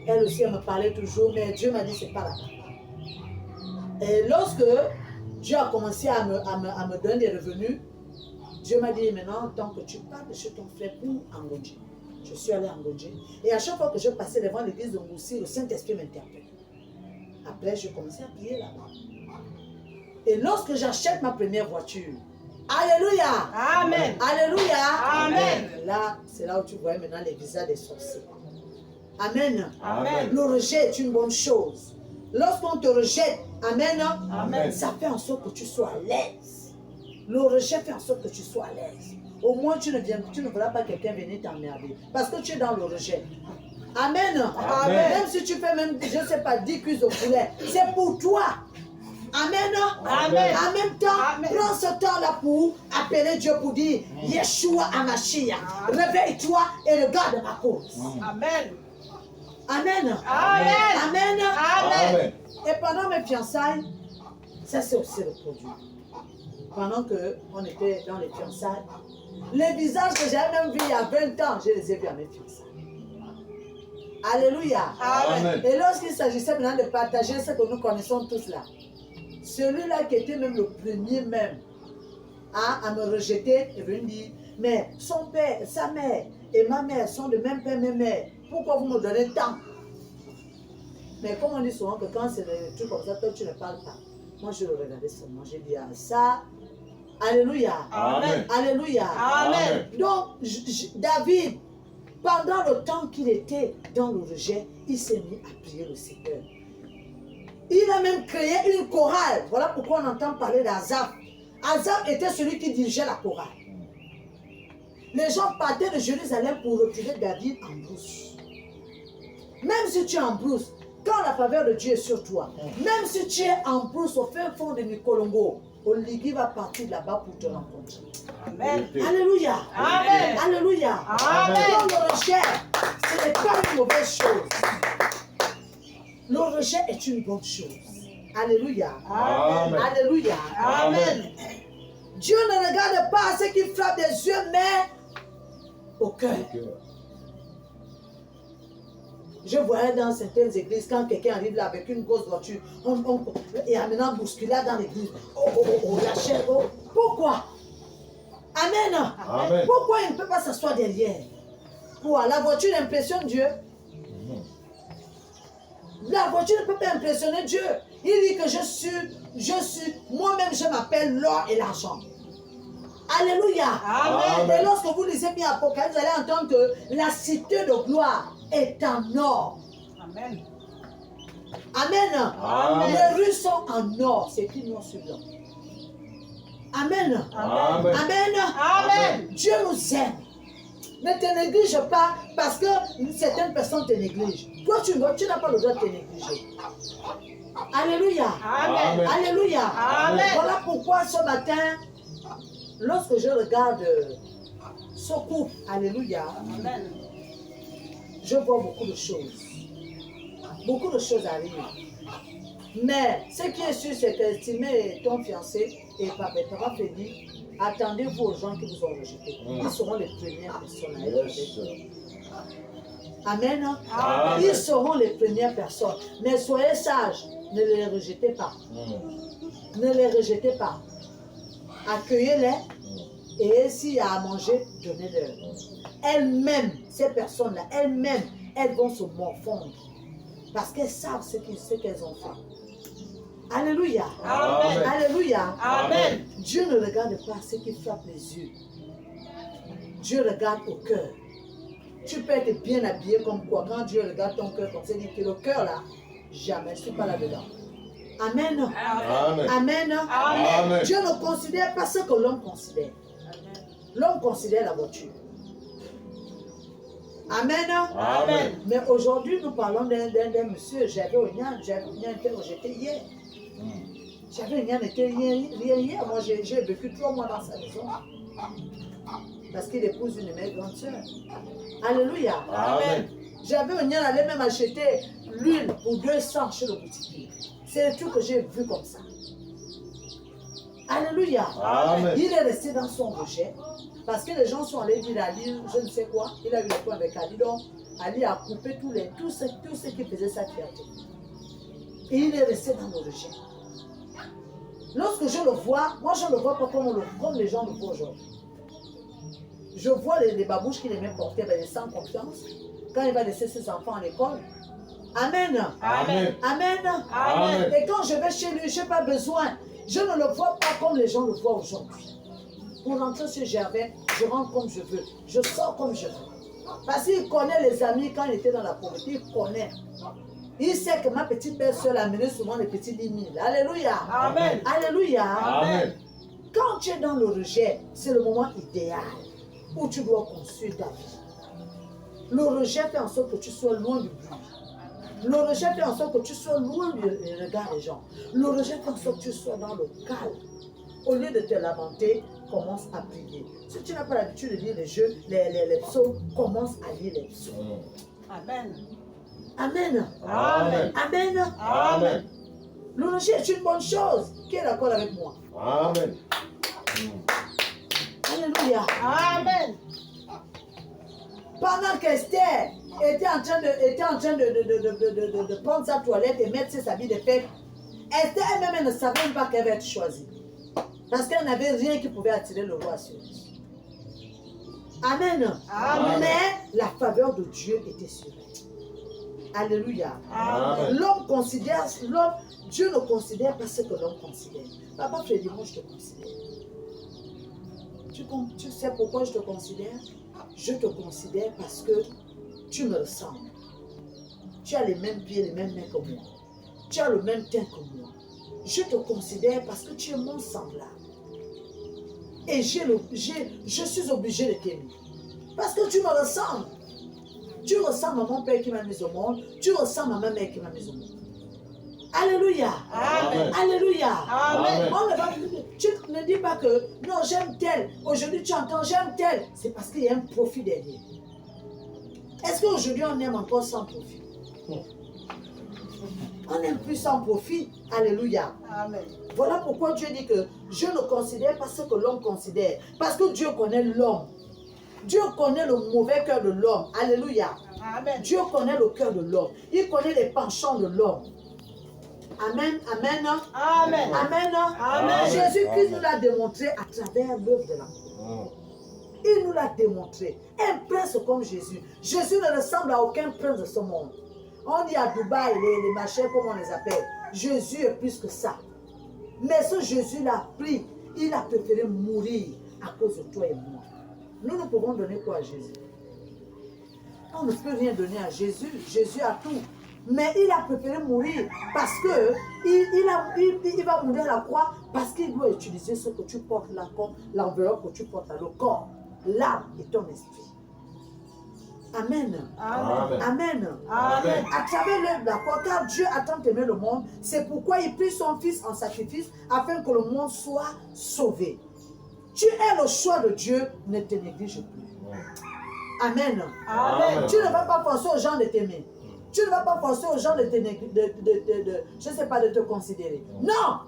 Elle aussi, elle me parlait toujours, mais Dieu m'a dit, c'est pas là-bas. Et lorsque Dieu a commencé à me donner des revenus, Dieu m'a dit, maintenant, tant que tu parles de chez ton frère pour Angodji. Je suis allée à Angodji. Et à chaque fois que je passais devant l'église de Moussi, le Saint-Esprit m'interpelle. Après, je commençais à prier là-bas. Et lorsque j'achète ma première voiture, Alléluia! Amen. Alléluia! Amen. Là, c'est là où tu vois maintenant les visages des sorciers. Amen. Amen. Le rejet est une bonne chose. Lorsqu'on te rejette, amen, Amen. ça fait en sorte que tu sois à l'aise. Le rejet fait en sorte que tu sois à l'aise. Au moins, tu ne verras pas quelqu'un venir t'emmerder. Parce que tu es dans le rejet. Amen. Amen. Même si tu fais même, je ne sais pas, 10 cuisses au poulet, c'est pour toi. Amen. Amen. En même temps, Amen. prends ce temps-là pour appeler Dieu pour dire, Yeshua Amashiach, réveille-toi et regarde ma cause. Amen. Amen. Amen. Amen. Amen. Et pendant mes fiançailles, ça c'est aussi le produit. Pendant qu'on était dans les fiançailles, les visages que j'avais même vus il y a 20 ans, je les ai vus à mes fiançailles. Alléluia. Amen. Et lorsqu'il s'agissait maintenant de partager ce que nous connaissons tous là, celui-là qui était même le premier même à me rejeter est venu dire, mais son père, sa mère et ma mère sont de même père, même mère. Pourquoi vous me donnez tant? Mais comme on dit souvent que quand c'est des trucs comme ça, toi tu ne parles pas. Moi je le regardais seulement, j'ai dit, ah ça, Alléluia. Amen. Alléluia. Amen. Donc, David, pendant le temps qu'il était dans le rejet, il s'est mis à prier le Seigneur. Il a même créé une chorale. Voilà pourquoi on entend parler d'Azaph. Azaph était celui qui dirigeait la chorale. Les gens partaient de Jérusalem pour retirer David en brousse. Même si tu es en brousse, quand la faveur de Dieu est sur toi, même si tu es en brousse au fin fond de Nicolongo, Oligui va partir là-bas pour te rencontrer. Amen. Alléluia. Amen. Alléluia. Amen. Donc le rejet, ce n'est pas une mauvaise chose. Le rejet est une bonne chose. Alléluia. Amen. Alléluia. Amen. Dieu ne regarde pas à ceux qui frappent des yeux, mais au cœur. Je voyais dans certaines églises, quand quelqu'un arrive là avec une grosse voiture, et maintenant bousculade dans l'église. La chair, pourquoi? Amen. Amen. Pourquoi il ne peut pas s'asseoir derrière? Pourquoi? La voiture impressionne Dieu. La voiture ne peut pas impressionner Dieu. Il dit que je suis, moi-même je m'appelle l'or et l'argent. Alléluia. Amen. Et lorsque vous lisez bien Apocalypse, vous allez entendre que la cité de gloire est en or. Amen. Amen. Amen. Les rues sont en or. C'est écrit noir sur blanc. Amen. Amen. Amen. Amen. Dieu nous aime. Ne te néglige pas parce que certaines personnes te négligent. Toi, tu n'as pas le droit de te négliger. Alléluia. Amen. Alléluia. Amen. Voilà pourquoi ce matin, lorsque je regarde ce couple, alléluia, Amen. je vois beaucoup de choses. Beaucoup de choses arrivent. Mais ce qui est sûr, c'est qu'estimer ton fiancé et papa Freddy, attendez-vous aux gens qui vous ont rejeté. Ils seront les premières personnes à être rejetées. Amen. Amen. Ils seront les premières personnes. Mais soyez sages, ne les rejetez pas. Ne les rejetez pas. Accueillez-les et s'il y a à manger, donnez-leur. Elles-mêmes, ces personnes-là, elles-mêmes, elles vont se morfondre parce qu'elles savent ce qu'elles ont fait. Alléluia. Amen. Alléluia. Amen. Dieu ne regarde pas ce qui frappe les yeux. Dieu regarde au cœur. Tu peux être bien habillé comme quoi. Quand Dieu regarde ton cœur, comme ça, il dit que le cœur là, jamais, je ne suis pas là-dedans. Amen. Amen. Amen. Amen. Dieu ne considère pas ce que l'homme considère. L'homme considère la voiture. Amen. Amen. Mais aujourd'hui, nous parlons d'un monsieur. J'avais un été rejeté hier. J'avais un été hier. Moi, j'ai vécu 3 mois dans sa maison. Parce qu'il épouse une de mes grandes sœurs. Alléluia. Amen. J'avais un lien, allait même acheter l'huile pour 200 chez le boutiquier. C'est le truc que j'ai vu comme ça. Alléluia. Amen. Il est resté dans son rejet. Parce que les gens sont allés dire à Ali, je ne sais quoi, il a eu le point avec Ali. Donc, Ali a coupé tout ce qui faisait sa fierté. Et il est resté dans le rejet. Lorsque je le vois, moi je ne le vois pas comme les gens le voient aujourd'hui. Je vois les babouches qu'il aimait porter avec sans confiance quand il va laisser ses enfants à l'école. Amen. Amen. Amen. Amen. Et quand je vais chez lui, je n'ai pas besoin. Je ne le vois pas comme les gens le voient aujourd'hui. Pour rentrer chez Gervais, je rentre comme je veux. Je sors comme je veux. Parce qu'il connaît les amis quand il était dans la pauvreté. Il connaît. Il sait que ma petite belle-sœur a amené souvent les petits 10 000. Alléluia. Amen. Alléluia. Amen. Quand tu es dans le rejet, c'est le moment idéal où tu dois construire ta vie. Le rejet fait en sorte que tu sois loin du bruit. Le rejet fait en sorte que tu sois loin du regard des gens. Le rejet fait en sorte que tu sois dans le calme. Au lieu de te lamenter, commence à prier. Si tu n'as pas l'habitude de lire les psaumes, commence à lire les psaumes. Amen. Amen. Amen. Amen. Amen. Le rejet est une bonne chose. Qui est d'accord avec moi? Amen. Alléluia. Amen. Pendant qu'Esther était en train de prendre sa toilette et mettre ses habits de fête, Esther elle-même elle ne savait même pas qu'elle va être choisie. Parce qu'elle n'avait rien qui pouvait attirer le roi sur elle. Amen. Amen. Mais la faveur de Dieu était sur elle. Alléluia. Amen. Dieu ne considère pas ce que l'homme considère. Papa Freddy, moi je te considère. Tu sais pourquoi je te considère? Je te considère parce que tu me ressembles. Tu as les mêmes pieds, les mêmes mains que moi. Tu as le même teint que moi. Je te considère parce que tu es mon semblable. Et je suis obligé de t'aimer. Parce que tu me ressembles. Tu ressembles à mon père qui m'a mis au monde. Tu ressembles à ma mère qui m'a mis au monde. Alléluia. Amen. Alléluia. Amen. Tu ne dis pas que non, j'aime tel. Aujourd'hui, tu entends j'aime tel. C'est parce qu'il y a un profit derrière. Est-ce qu'aujourd'hui, on aime encore sans profit? On n'aime plus sans profit. Alléluia. Amen. Voilà pourquoi Dieu dit que je ne considère pas ce que l'homme considère. Parce que Dieu connaît l'homme. Dieu connaît le mauvais cœur de l'homme. Alléluia. Amen. Dieu connaît le cœur de l'homme. Il connaît les penchants de l'homme. Amen, amen, Amen. amen, Amen. Jésus-Christ nous l'a démontré à travers l'œuvre de la croix. Il nous l'a démontré. Un prince comme Jésus. Jésus ne ressemble à aucun prince de ce monde. On dit à Dubaï, les machins, comme on les appelle. Jésus est plus que ça. Mais ce Jésus l'a pris. Il a préféré mourir à cause de toi et moi. Nous pouvons donner quoi à Jésus? On ne peut rien donner à Jésus. Jésus a tout. Mais il a préféré mourir parce que il va mourir à la croix parce qu'il doit utiliser ce que tu portes là, comme l'enveloppe que tu portes là, le corps, l'âme et ton esprit. Amen. Amen. Amen. Amen. À travers l'œuvre de la croix, car Dieu a tant aimé le monde, c'est pourquoi il prit son Fils en sacrifice afin que le monde soit sauvé. Tu es le choix de Dieu, ne te néglige plus. Amen. Amen. Tu ne vas pas forcer aux gens de t'aimer. Tu ne vas pas forcer aux gens de je ne sais pas, de te considérer. Non!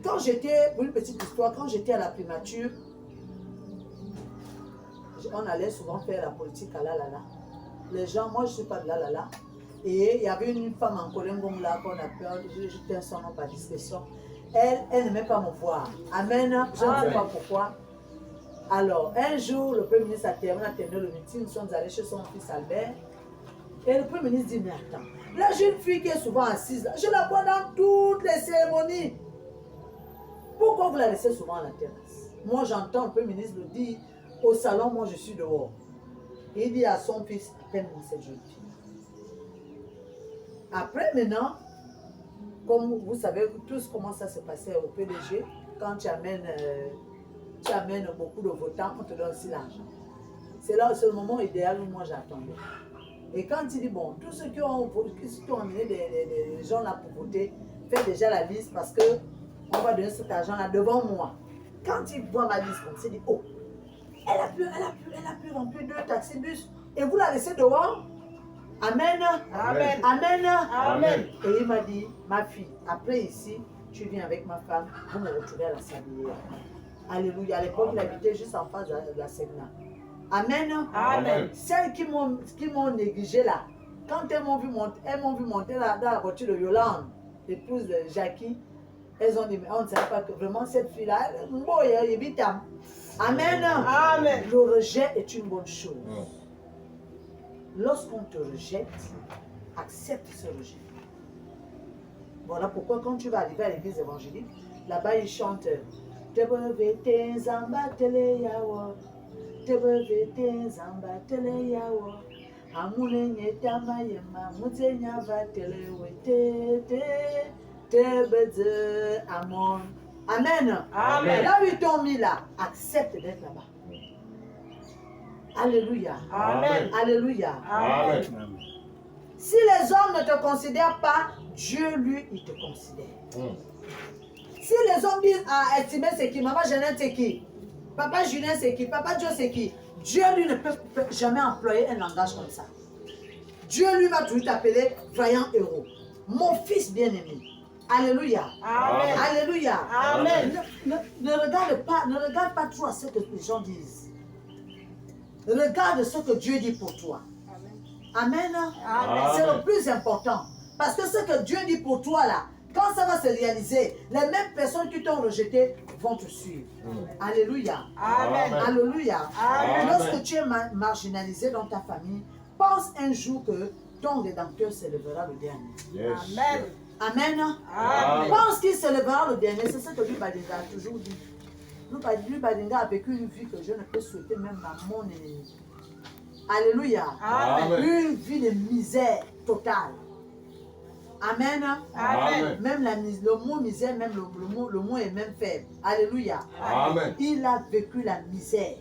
Quand j'étais, pour une petite histoire, quand j'étais à la primature, on allait souvent faire la politique à Lalala. Les gens, moi je ne suis pas de Lalala. Et il y avait une femme en Kolengong là qu'on appelle, je tiens son nom par discrétion. Elle n'aimait pas me voir. Amen. Je ne sais pas pourquoi. Alors, un jour, le Premier ministre a terminé le meeting, nous sommes allés chez son fils Albert. Et le Premier ministre dit, mais attends, la jeune fille qui est souvent assise là, je la vois dans toutes les cérémonies. Pourquoi vous la laissez souvent à la terrasse? Moi, j'entends le Premier ministre le dire au salon, moi je suis dehors. Et il dit à son fils, appelle-moi cette jeune fille. Après, maintenant, comme vous savez tous comment ça s'est passé au PDG, quand tu amènes beaucoup de votants, on te donne aussi l'argent. C'est là le moment idéal où moi j'attendais. Et quand il dit, bon, tous ceux qui ont amené des gens là pour voter, faites déjà la liste parce qu'on va donner cet argent-là devant moi. Quand il voit ma liste, on s'est dit, oh, elle a pu remplir 2 taxibus et vous la laissez dehors? Amen. Amen. Amen. Amen. Et il m'a dit, ma fille, après ici, tu viens avec ma femme, vous me retrouvez à la sablière. Alléluia. À l'époque, il habitait juste en face de la Segna. Amen. Amen. Celles qui m'ont négligé là, quand elles m'ont vu monter dans la voiture de Yolande, l'épouse de Jackie, elles ont dit, mais on ne savait pas que vraiment cette fille-là, elle est vitam. Amen. Amen. Le rejet est une bonne chose. Lorsqu'on te rejette, accepte ce rejet. Voilà pourquoi quand tu vas arriver à l'église évangélique, là-bas ils chantent Tebevete zamba tele yawo, Tebevete zamba tele yawo, Amune nyetama yema, Mutenya va tele wete Tebeze amon. Amen. Amen. Là où ils t'ont mis là, accepte d'être là-bas. Alléluia. Amen. Alléluia. Amen. Si les hommes ne te considèrent pas, Dieu, lui, il te considère. Si les hommes disent à estimer c'est qui, maman Jeannette c'est qui, papa Julien c'est qui, papa Joe c'est qui, Dieu, lui, ne peut jamais employer un langage comme ça. Dieu, lui, va toujours t'appeler vaillant héros. Mon fils bien-aimé. Alléluia. Amen. Alléluia. Amen. Ne regarde pas trop à ce que les gens disent. Regarde ce que Dieu dit pour toi. Amen. Amen. C'est le plus important. Parce que ce que Dieu dit pour toi là, quand ça va se réaliser, les mêmes personnes qui t'ont rejeté vont te suivre. Alléluia. Amen. Alléluia. Amen. Lorsque tu es marginalisé dans ta famille, pense un jour que ton Rédempteur s'élèvera le dernier. Yes. Amen. Amen. Pense qu'il s'élèvera le dernier. C'est ce que lui a déjà toujours dit. Lubalinga a vécu une vie que je ne peux souhaiter même à mon ennemi. Alléluia. Amen. Une vie de misère totale. Amen. Amen. Même le mot misère, même le mot est même faible. Alléluia. Amen. Il a vécu la misère.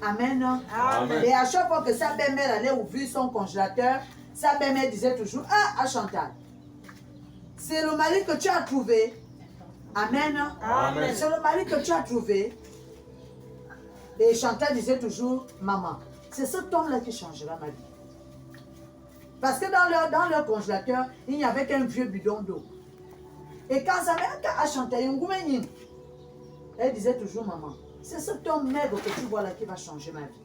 Amen. Amen. Et à chaque fois que sa belle-mère allait ouvrir son congélateur, sa belle-mère disait toujours, ah, à Chantal, c'est le mari que tu as trouvé. Amen. Amen. C'est le mari que tu as trouvé. Et Chantal disait toujours, maman, c'est cet homme-là qui changera ma vie. Parce que dans leur congélateur, il n'y avait qu'un vieux bidon d'eau. Et quand ça venait à Chantal, elle disait toujours, maman, c'est cet homme maigre que tu vois là qui va changer ma vie.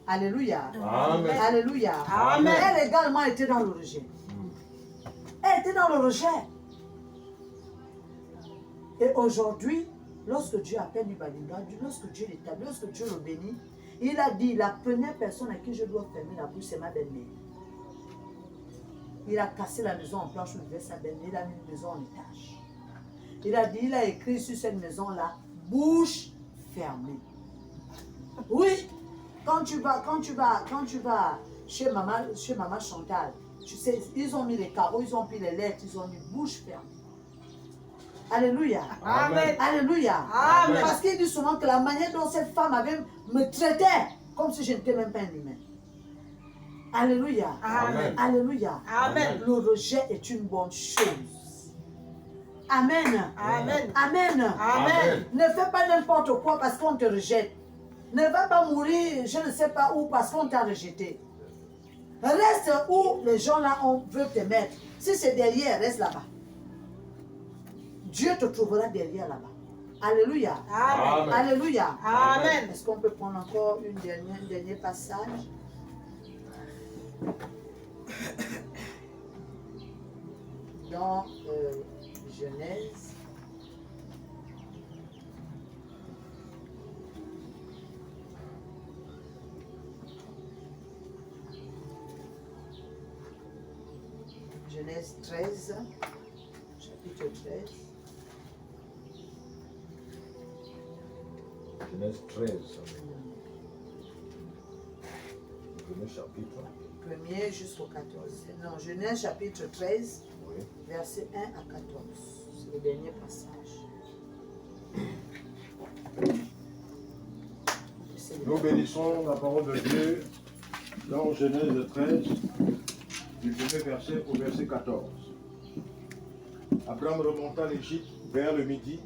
Alléluia. Amen. Alléluia. Amen. Elle également était dans le rejet. Elle était dans le rejet. Et aujourd'hui, lorsque Dieu appelle Lubalinga, lorsque Dieu l'établit, lorsque Dieu le bénit, il a dit, la première personne à qui je dois fermer la bouche, c'est ma belle-mère. Il a cassé la maison en planche, il devait sa belle-mère, il a mis une maison en étage. Il a dit, il a écrit sur cette maison-là, bouche fermée. Oui, quand tu vas chez maman Chantal, tu sais, ils ont mis les carreaux, ils ont mis les lettres, ils ont mis bouche fermée. Alléluia. Amen. Alléluia. Amen. Parce qu'il dit souvent que la manière dont cette femme me traitait, comme si je n'étais même pas un humain. Alléluia. Amen. Alléluia. Amen. Le rejet est une bonne chose. Amen. Amen. Amen. Amen. Ne fais pas n'importe quoi parce qu'on te rejette. Ne va pas mourir, je ne sais pas où, parce qu'on t'a rejeté. Reste où les gens là veulent te mettre. Si c'est derrière, reste là-bas. Dieu te trouvera derrière là-bas. Alléluia. Amen. Alléluia. Amen. Est-ce qu'on peut prendre encore un dernier passage? Dans Genèse. Genèse 13, chapitre 13. Genèse 13. Premier chapitre. Premier jusqu'au 14. Non, Genèse chapitre 13, Oui. verset 1 à 14. C'est le dernier passage. Nous bénissons la parole de Dieu dans Genèse 13, du premier verset au verset 14. Abraham remonta l'Égypte vers le midi,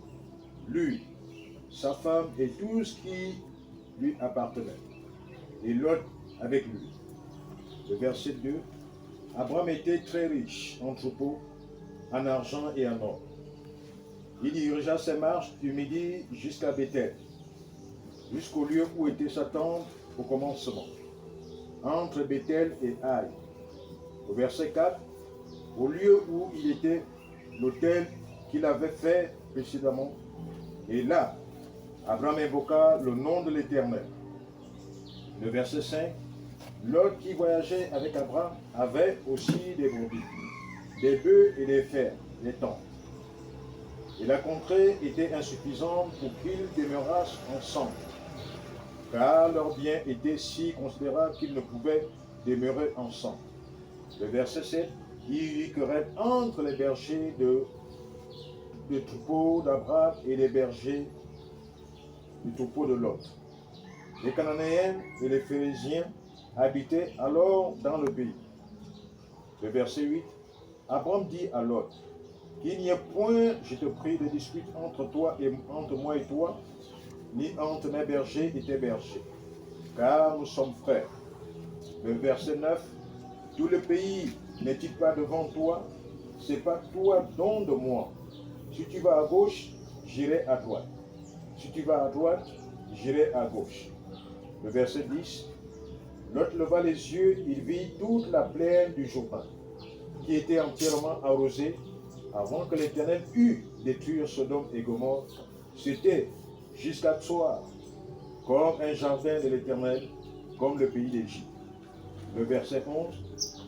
lui, sa femme et tout ce qui lui appartenait, et Lot avec lui. Le verset 2, Abraham était très riche en troupeaux, en argent et en or. Il dirigea ses marches du midi jusqu'à Bethel, jusqu'au lieu où était sa tente au commencement, entre Bethel et Haï. Au verset 4, au lieu où il était l'autel qu'il avait fait précédemment, et là, Abraham invoqua le nom de l'Éternel. Le verset 5, Lot qui voyageait avec Abraham avait aussi des brebis, des bœufs et des fers, des tentes. Et la contrée était insuffisante pour qu'ils demeurassent ensemble, car leurs biens étaient si considérables qu'ils ne pouvaient demeurer ensemble. Le verset 7, il y eut querelle entre les bergers de troupeaux d'Abraham et les bergers du troupeau de Lot. Les Cananéens et les Phérésiens habitaient alors dans le pays. Le verset 8, Abraham dit à Lot, qu'il n'y ait point, je te prie, de dispute entre moi et toi, ni entre mes bergers et tes bergers, car nous sommes frères. Le verset 9, tout le pays n'est-il pas devant toi? C'est pas toi don de moi. Si tu vas à gauche, j'irai à droite. Si tu vas à droite, j'irai à gauche. Le verset 10, Lot leva les yeux, il vit toute la plaine du Jourdain, qui était entièrement arrosée, avant que l'Éternel eût détruit Sodome et Gomorrhe. C'était jusqu'à Tsoar, comme un jardin de l'Éternel, comme le pays d'Égypte. Le verset 11,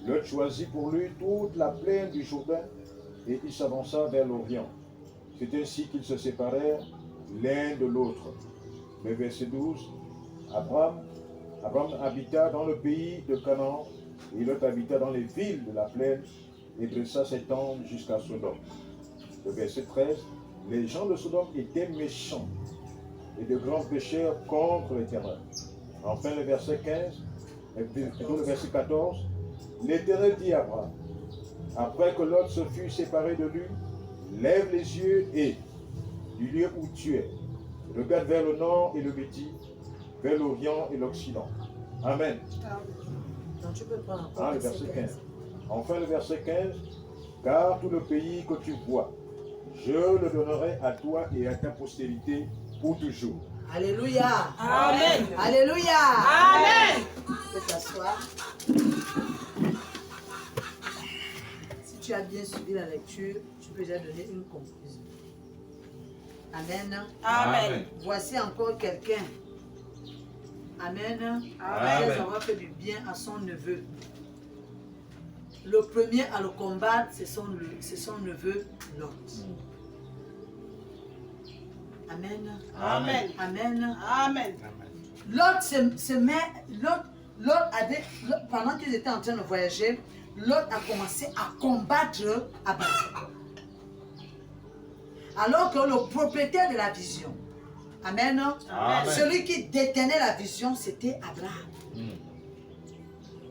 Lot choisit pour lui toute la plaine du Jourdain et il s'avança vers l'Orient. C'est ainsi qu'ils se séparèrent l'un de l'autre. Le verset 12, Abraham habita dans le pays de Canaan, et Lot habita dans les villes de la plaine, et dressa ses tentes jusqu'à Sodome. Le verset 13, les gens de Sodome étaient méchants, et de grands pécheurs contre l'Éternel. Enfin, le verset 15, et plutôt le verset 14, l'Éternel dit à Abraham, après que Lot se fut séparé de lui, lève les yeux et, du lieu où tu es, regarde vers le nord et le midi, vers l'Orient et l'Occident. Amen. Donc tu peux prendre encore Ah, le verset 15. Enfin, le verset 15, car tout le pays que tu vois, je le donnerai à toi et à ta postérité pour toujours. Alléluia. Amen. Alléluia. Amen. Tu peux t'asseoir. Si tu as bien suivi la lecture, tu peux déjà donner une conclusion. Amen. Amen. Voici encore quelqu'un. Amen. Amen. Après avoir fait du bien à son neveu. Le premier à le combattre, c'est son neveu Lot. Amen. Amen. Amen. Amen. Lot se met. Pendant qu'ils étaient en train de voyager, Lot a commencé à combattre Abraham. Alors que le propriétaire de la vision, Amen, Amen. celui qui détenait la vision, c'était Abraham.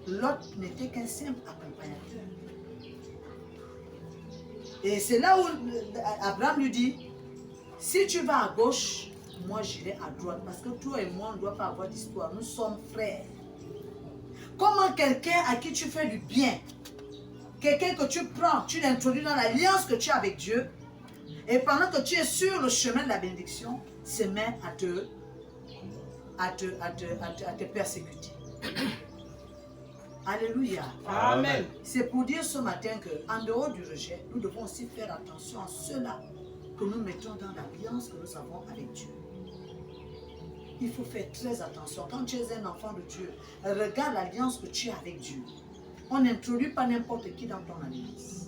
Lot n'était qu'un simple accompagnateur. Et c'est là où Abraham lui dit, si tu vas à gauche, moi j'irai à droite. Parce que toi et moi, on ne doit pas avoir d'histoire. Nous sommes frères. Comment quelqu'un à qui tu fais du bien, quelqu'un que tu prends, tu l'introduis dans l'alliance que tu as avec Dieu, et pendant que tu es sur le chemin de la bénédiction, se met à te persécuter. Alléluia. Amen. C'est pour dire ce matin qu'en dehors du rejet, nous devons aussi faire attention à cela que nous mettons dans l'alliance que nous avons avec Dieu. Il faut faire très attention. Quand tu es un enfant de Dieu, regarde l'alliance que tu as avec Dieu. On n'introduit pas n'importe qui dans ton alliance.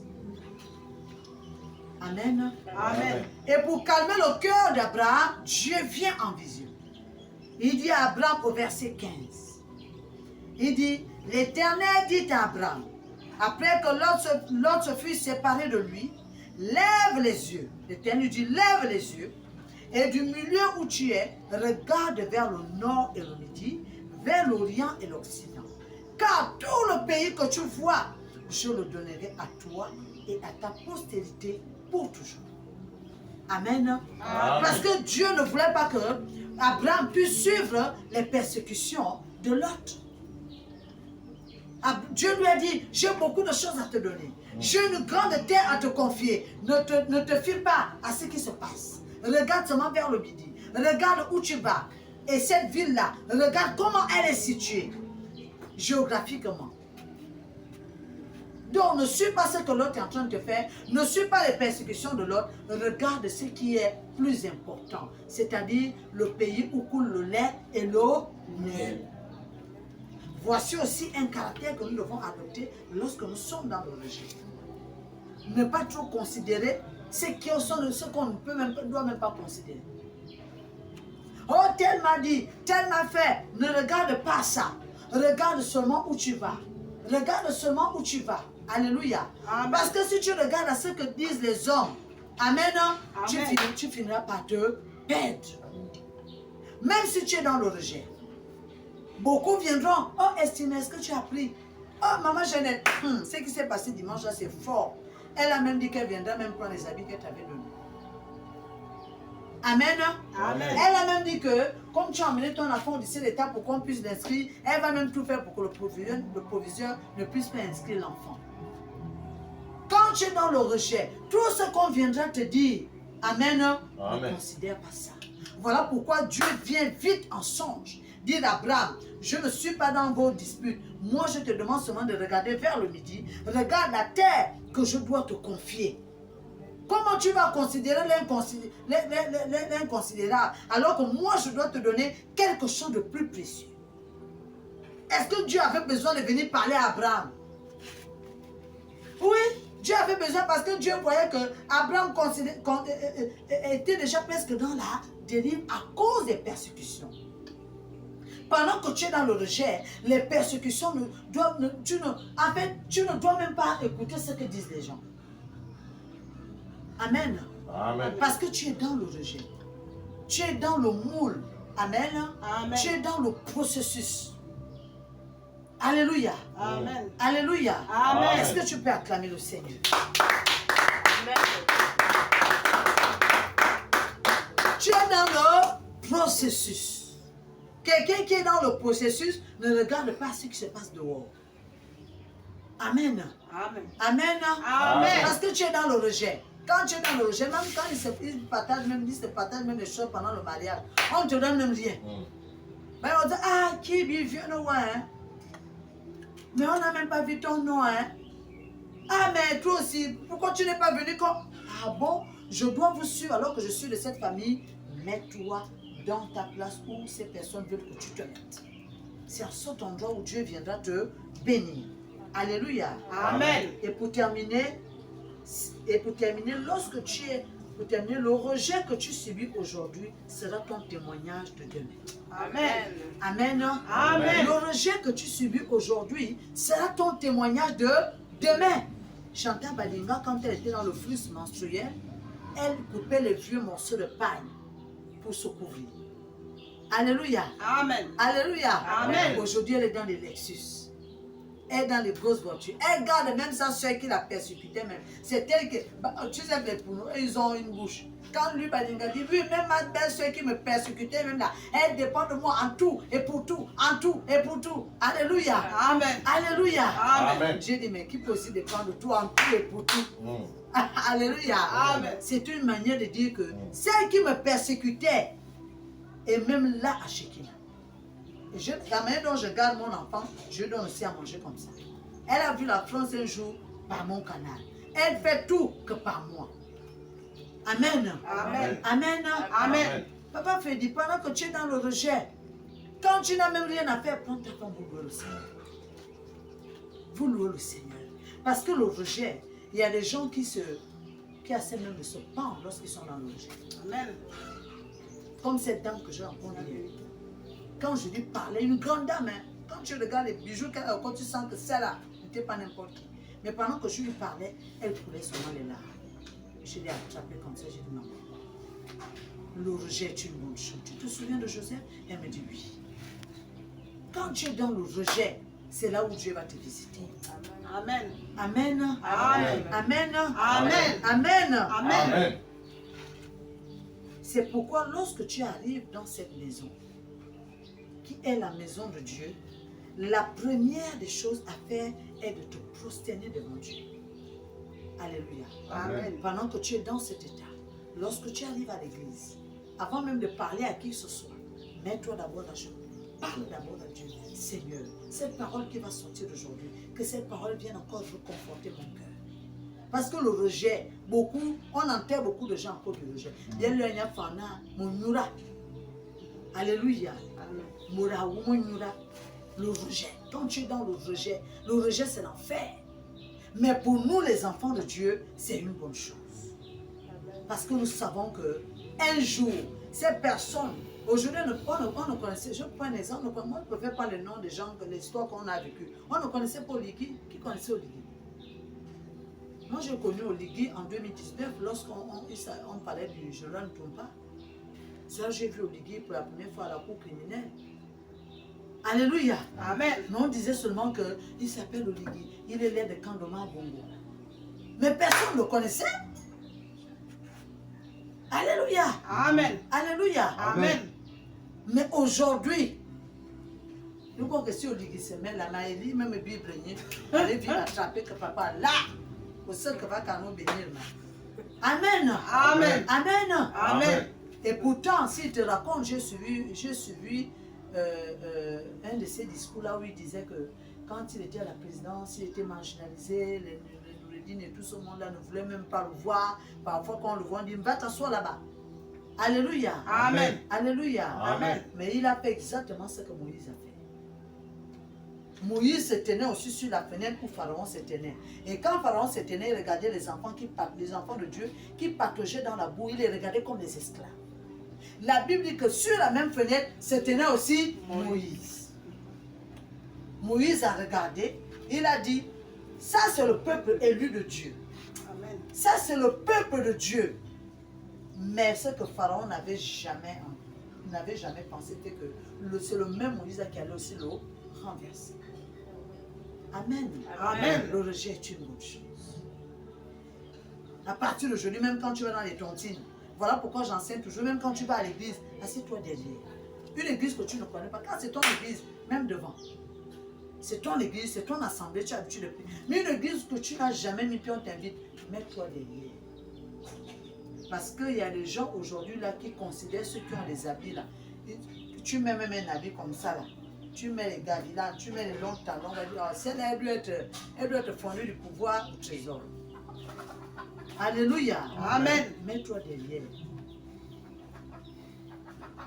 Amen. Amen. Et pour calmer le cœur d'Abraham, Dieu vient en vision. Il dit à Abraham au verset 15. Il dit, l'Éternel dit à Abraham, après que Lot se fut séparé de lui, lève les yeux. L'Éternel dit, lève les yeux. Et du milieu où tu es, regarde vers le nord et le midi, vers l'Orient et l'Occident. Car tout le pays que tu vois, je le donnerai à toi et à ta postérité pour toujours. Amen. Amen. Parce que Dieu ne voulait pas que Abraham puisse suivre les persécutions de Lot. Dieu lui a dit, j'ai beaucoup de choses à te donner. J'ai une grande terre à te confier. Ne te fie pas à ce qui se passe. Regarde seulement vers le midi. Regarde où tu vas. Et cette ville-là, regarde comment elle est située géographiquement. Donc, ne suis pas ce que l'autre est en train de te faire. Ne suis pas les persécutions de l'autre. Regarde ce qui est plus important. C'est-à-dire le pays où coule le lait et l'eau miel. Voici aussi un caractère que nous devons adopter lorsque nous sommes dans le rejet. Ne pas trop considérer ce qu'on ne doit même pas considérer. Oh, tel m'a dit, tel m'a fait. Ne regarde pas ça. Regarde seulement où tu vas. Regarde seulement où tu vas. Alléluia. Amen. Parce que si tu regardes à ce que disent les hommes, amen, Amen. tu finiras par te perdre. Même si tu es dans le rejet. Beaucoup viendront. Oh, estimez, est-ce que tu as pris? Oh, maman Jeannette, ce qui s'est passé dimanche là, c'est fort. Elle a même dit qu'elle viendra même prendre les habits qu'elle t'avait donnés. Amen. Amen. Elle a même dit que, comme tu as emmené ton enfant au lycée d'État pour qu'on puisse l'inscrire, elle va même tout faire pour que le proviseur ne puisse pas inscrire l'enfant. Quand tu es dans le rejet, tout ce qu'on viendra te dire, amen, ne considère pas ça. Voilà pourquoi Dieu vient vite en songe. Dire à Abraham, je ne suis pas dans vos disputes. Moi, je te demande seulement de regarder vers le midi. Regarde la terre que je dois te confier. Comment tu vas considérer l'inconsidérable alors que moi, je dois te donner quelque chose de plus précieux? Est-ce que Dieu avait besoin de venir parler à Abraham? Oui. Dieu avait besoin parce que Dieu voyait que Abraham était déjà presque dans la dérive à cause des persécutions. Pendant que tu es dans le rejet, les persécutions tu ne dois même pas écouter ce que disent les gens. Amen. Amen. Parce que tu es dans le rejet. Tu es dans le moule. Amen. Amen. Tu es dans le processus. Alléluia. Amen. Alléluia. Amen. Est-ce que tu peux acclamer le Seigneur? Amen. Tu es dans le processus. Quelqu'un qui est dans le processus ne regarde pas ce qui se passe dehors. Amen. Amen. Amen. Amen. Parce que tu es dans le rejet. Quand tu es dans le rejet, même quand ils partagent même des choses pendant le mariage, on ne te donne même rien. Mais on dit, ah, qui vient nous voir, hein? Mais on n'a même pas vu ton nom, hein? Ah, mais toi aussi, pourquoi tu n'es pas venu quand? Ah bon, je dois vous suivre alors que je suis de cette famille. Mets-toi dans ta place où ces personnes veulent que tu te mettes. C'est en cet endroit où Dieu viendra te bénir. Alléluia. Amen. Et pour terminer, lorsque tu es, le rejet que tu subis aujourd'hui sera ton témoignage de demain. Amen. Amen. Amen. Le rejet que tu subis aujourd'hui sera ton témoignage de demain. Chantal Badinga, quand elle était dans le flux menstruel, elle coupait les vieux morceaux de paille pour se couvrir. Alléluia. Amen. Alléluia. Amen. Aujourd'hui, elle est dans les Lexus. Elle est dans les grosses voitures. Elle garde même sa soeur qui la persécutait même. C'est elle qui... Tu sais que pour nous, ils ont une bouche. Quand lui, Badinga dit, oui, même ma belle-soeur qui me persécutait, même là, elle dépend de moi en tout et pour tout, en tout et pour tout. Alléluia. Amen. Alléluia. Amen. Dieu dit, mais qui peut aussi dépendre de toi en tout et pour tout? Alléluia. Amen. C'est une manière de dire que celle qui me persécutait est même là à Shekinah. La manière dont je garde mon enfant, je donne aussi à manger comme ça. Elle a vu la France un jour par mon canal. Elle fait tout que par moi. Amen. Amen. Amen. Amen. Papa Freddy, pendant que tu es dans le rejet, quand tu n'as même rien à faire, prends ta femme pour louer le Seigneur. Vous louez le Seigneur. Parce que le rejet, il y a des gens qui essaient même de se pendre lorsqu'ils sont dans le rejet. Amen. Comme cette dame que j'ai rencontrée hier. Quand je lui parlais, une grande dame, hein, quand tu regardes les bijoux, quand tu sens que celle-là n'était pas n'importe qui. Mais pendant que je lui parlais, elle coulait seulement les larmes. Je l'ai attrapée comme ça, j'ai dit non. Le rejet est une bonne chose. Tu te souviens de Joseph? Elle me dit oui. Quand tu es dans le rejet, c'est là où Dieu va te visiter. Amen. Amen. Amen. Amen. Amen. Amen. Amen. C'est pourquoi lorsque tu arrives dans cette maison, qui est la maison de Dieu, la première des choses à faire est de te prosterner devant Dieu. Alléluia. Amen. Pendant que tu es dans cet état, lorsque tu arrives à l'église, avant même de parler à qui que ce soit, mets-toi d'abord à genoux. Parle d'abord à Dieu. Seigneur, cette parole qui va sortir d'aujourd'hui, que cette parole vienne encore reconforter mon cœur. Parce que le rejet, on enterre beaucoup de gens à cause du rejet. Bien le fana, mon nura. Alléluia. Moura ou mon nura. Le rejet. Quand tu es dans le rejet c'est l'enfer. Mais pour nous, les enfants de Dieu, c'est une bonne chose. Parce que nous savons que un jour, ces personnes, aujourd'hui, on ne connaissait, je prends un exemple, moi je ne préfère pas le nom des gens, l'histoire qu'on a vécue. On ne connaissait pas Oligui. Qui connaissait Oligui? Moi, j'ai connu Oligui en 2019, lorsqu'on parlait du général Ntumpa. C'est là que j'ai vu Oligui pour la première fois à la cour criminelle. Alléluia. Amen. Mais on disait seulement qu'il s'appelle Oligui. Il est l'air de Kandoma Bongo. Mais personne ne le connaissait. Alléluia. Amen. Alléluia. Amen. Mais aujourd'hui, nous croyons que si Oligui se met là, Maëlie, même Bible, elle vient attraper que papa là, au seul que va nous bénir. Amen. Amen. Amen. Amen. Et pourtant, s'il te raconte, j'ai suivi un de ses discours là où il disait que quand il était à la présidence, il était marginalisé, les Noureddin et tout ce monde-là ne voulait même pas le voir. Parfois, quand on le voit, on dit va t'asseoir là-bas. Alléluia. Amen. Alléluia. Amen. Mais il a fait exactement ce que Moïse a fait. Moïse se tenait aussi sur la fenêtre où Pharaon se tenait. Et quand Pharaon se tenait, il regardait les enfants de Dieu qui pataugeaient dans la boue. Il les regardait comme des esclaves. La Bible dit que sur la même fenêtre se tenait aussi Moïse. Moïse a regardé, il a dit, ça c'est le peuple élu de Dieu. Amen. Ça c'est le peuple de Dieu. Mais ce que Pharaon n'avait jamais pensé, c'était que c'est le même Moïse qui allait aussi le renverser. Amen. Amen. Le rejet est une bonne chose. À partir d'aujourd'hui, même quand tu vas dans les tontines, voilà pourquoi j'enseigne toujours, même quand tu vas à l'église, assieds-toi derrière. Une église que tu ne connais pas, quand c'est ton église, même devant. C'est ton église, c'est ton assemblée, tu as l'habitude de prier. Mais une église que tu n'as jamais mis, puis on t'invite, mets-toi derrière. Parce qu'il y a des gens aujourd'hui là qui considèrent ceux qui ont des habits là. Tu mets même un habit comme ça là. Tu mets les gadis là, tu mets les longs talons, on va dire, oh, celle-là, elle doit être fondue du pouvoir au trésor. Alléluia. Amen. Mets-toi derrière.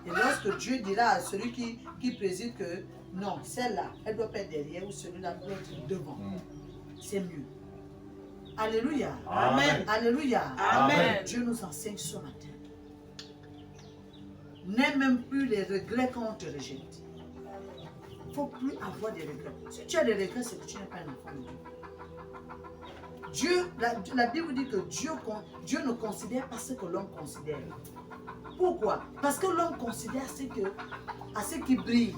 Et lorsque Dieu dira à celui qui préside que non, celle-là, elle doit pas être derrière ou celui-là doit être devant. C'est mieux. Alléluia. Amen. Alléluia. Amen. Dieu nous enseigne ce matin. N'aie même plus les regrets quand on te rejette. Il ne faut plus avoir des regrets. Si tu as des regrets, c'est que tu n'es pas un enfant de Dieu. La Bible dit que Dieu ne considère pas ce que l'homme considère. Pourquoi? Parce que l'homme considère à ce qui brille.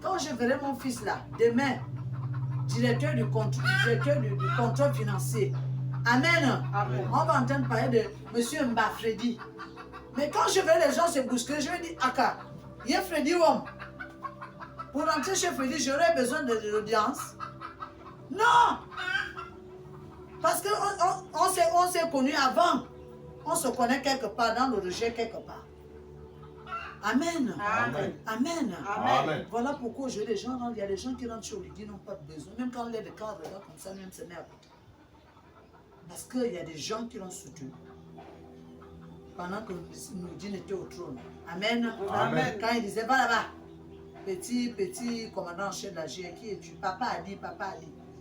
Quand je verrai mon fils là, demain, directeur du contrôle financier, Amen. Amen. On va entendre parler de M. Mbafredi. Mais quand je verrai les gens se bousculer, je vais dire, Aka, il y a Freddy Wom. Pour rentrer chez Freddy, j'aurais besoin de l'audience. Non! Parce qu'on s'est connus avant. On se connaît quelque part, dans le rejet quelque part. Amen. Amen. Amen. Amen. Voilà pourquoi il y a des gens qui rentrent chez Olivier, n'ont pas besoin. Même quand on lève le cadre, regarde comme ça, même se met à côté. Parce qu'il y a des gens qui l'ont soutenu. Pendant que Noudine était au trône. Amen. Amen. Quand il disait, va là-bas. Petit commandant en chef de la GIE, qui est tu? Papa a dit.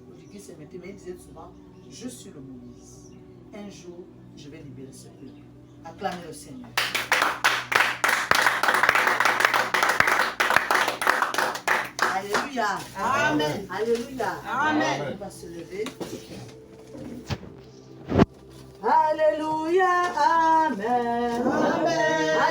Olivier se mettait, mais il disait souvent, je suis le Moïse. Un jour, je vais libérer ce peuple. Acclamez le Seigneur. Alléluia. Amen. Alléluia. Amen. On va se lever. Alléluia. Amen. Amen. Alléluia.